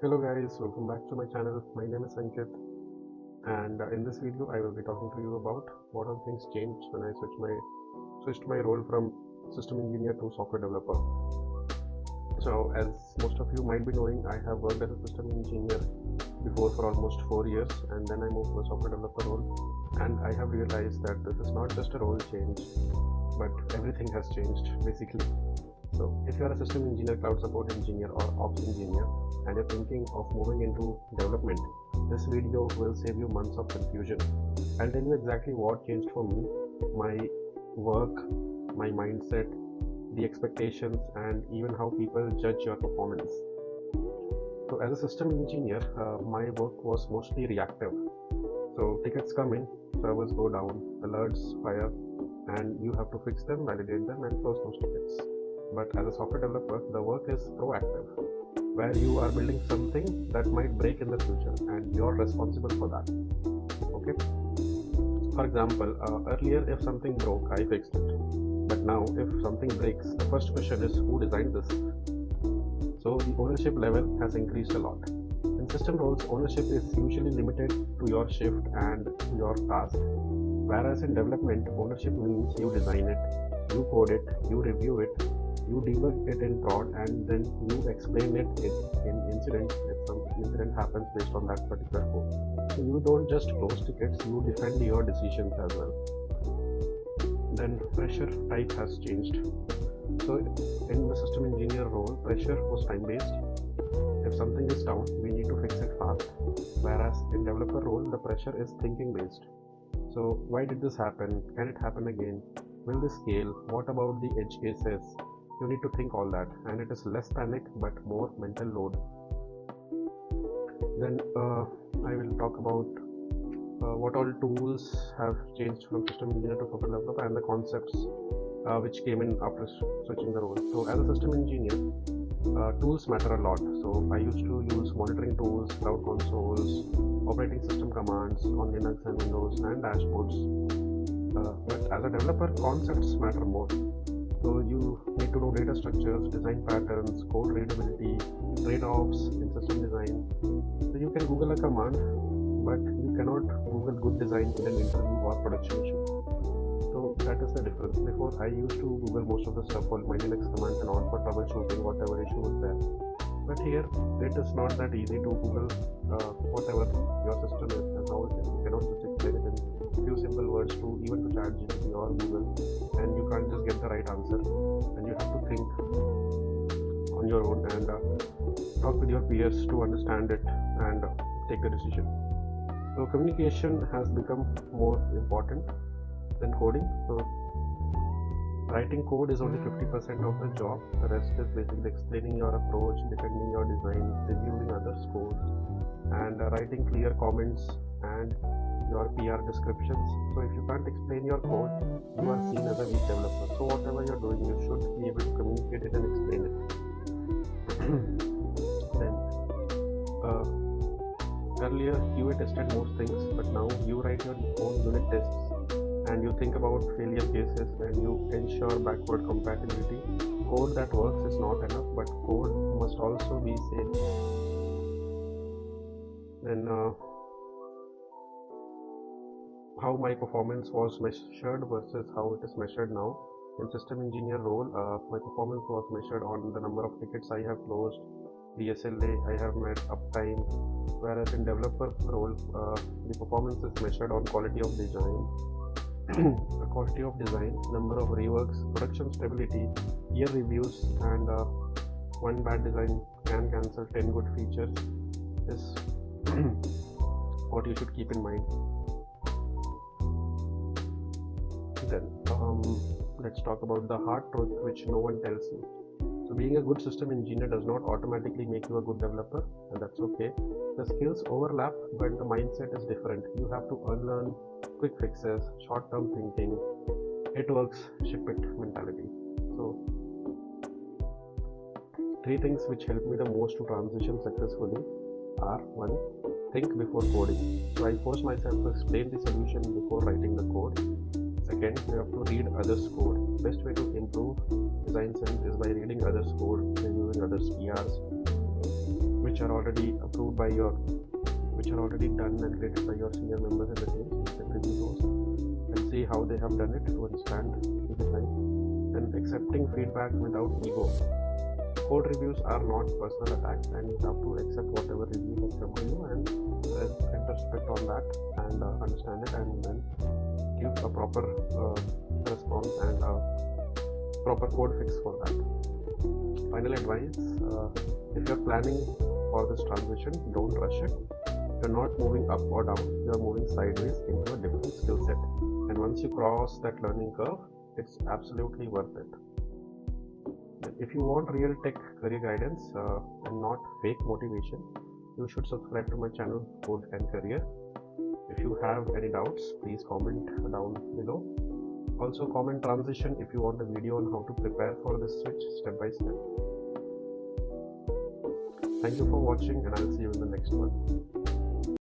Hello guys, welcome back to my channel. My name is Ankit, and in this video I will be talking to you about what all things changed when I switched my role from system engineer to software developer. So as most of you might be knowing, I have worked as a system engineer before for almost 4 years, and then I moved to a software developer role, and I have realized that this is not just a role change, but everything has changed basically. So if you are a system engineer, cloud support engineer, or ops engineer, and you're thinking of moving into development, this video will save you months of confusion. I'll tell you exactly what changed for me, my work, my mindset, the expectations, and even how people judge your performance. So as a system engineer, my work was mostly reactive. So tickets come in, servers go down, alerts fire, and you have to fix them, validate them, and close those tickets. But as a software developer, the work is proactive, where you are building something that might break in the future and you're responsible for that. Okay. For example, earlier if something broke, I fixed it. But now if something breaks, the first question is who designed this? So the ownership level has increased a lot. In system roles, ownership is usually limited to your shift and your task. Whereas in development, ownership means you design it, you code it, you review it, you debug it in prod, and then you explain it in incident if some incident happens based on that particular code. So you don't just close tickets, you defend your decisions as well. Then pressure type has changed. So in the system engineer role, pressure was time based. If something is down, we need to fix it fast. Whereas in developer role, the pressure is thinking based. So why did this happen? Can it happen again? Will this scale? What about the edge cases? You need to think all that, and it is less panic but more mental load. Then I will talk about what all tools have changed from system engineer to software developer and the concepts which came in after switching the role. So as a system engineer, tools matter a lot. So I used to use monitoring tools, cloud consoles, operating system commands on Linux and Windows, and dashboards. But as a developer, concepts matter more. So you need to know data structures, design patterns, code readability, trade-offs in system design. So you can Google a command, but you cannot Google good design in an interview or production issue. So that is the difference. Before, I used to Google most of the stuff on my Linux commands and all for troubleshooting whatever issue was there. But here, it is not that easy to Google whatever your system is, and now you cannot just explain it in few simple words to even to ChatGPT or Google, and you can't just get the right answer, and you have to think on your own and talk with your peers to understand it and take a decision. So communication has become more important than coding. So writing code is only 50% of the job. The rest is basically explaining your approach, defending your design, reviewing others' code, and writing clear comments and your PR descriptions. So if you can't explain your code, you are seen as a weak developer. So whatever you're doing, you should be able to communicate it and explain it. Then earlier QA tested most things, but now you write your own unit tests and you think about failure cases and you ensure backward compatibility. Code that works is not enough, but code must also be safe. Then how my performance was measured versus how it is measured now. In system engineer role, my performance was measured on the number of tickets I have closed, the SLA I have met, uptime. Whereas in developer role, the performance is measured on quality of design, number of reworks, production stability, peer reviews, and one bad design can cancel 10 good features is what you should keep in mind. Then let's talk about the hard truth which no one tells you. So being a good system engineer does not automatically make you a good developer, and that's okay. The skills overlap, but the mindset is different. You have to unlearn quick fixes, short-term thinking, it works, ship it mentality. So 3 things which helped me the most to transition successfully are: 1. Think before coding. So I force myself to explain the solution before writing the code. Second, you have to read others' code. Best way to improve design sense is by reading others' code, reviewing others' PRs, which are already approved by your, which are already done and graded by your senior members in the team. You can review those and see how they have done it to understand the design. And accepting feedback without ego. Code reviews are not personal attacks, and you have to accept whatever review has come to you and introspect on that and understand it, and then give a proper response and a proper code fix for that. Final advice, if you're planning for this transition, don't rush it. You're not moving up or down, you're moving sideways into a different skill set. And once you cross that learning curve, it's absolutely worth it. If you want real tech career guidance and not fake motivation, you should subscribe to my channel Code and Career. If you have any doubts, please comment down below. Also comment transition if you want a video on how to prepare for this switch step by step. Thank you for watching, and I'll see you in the next one.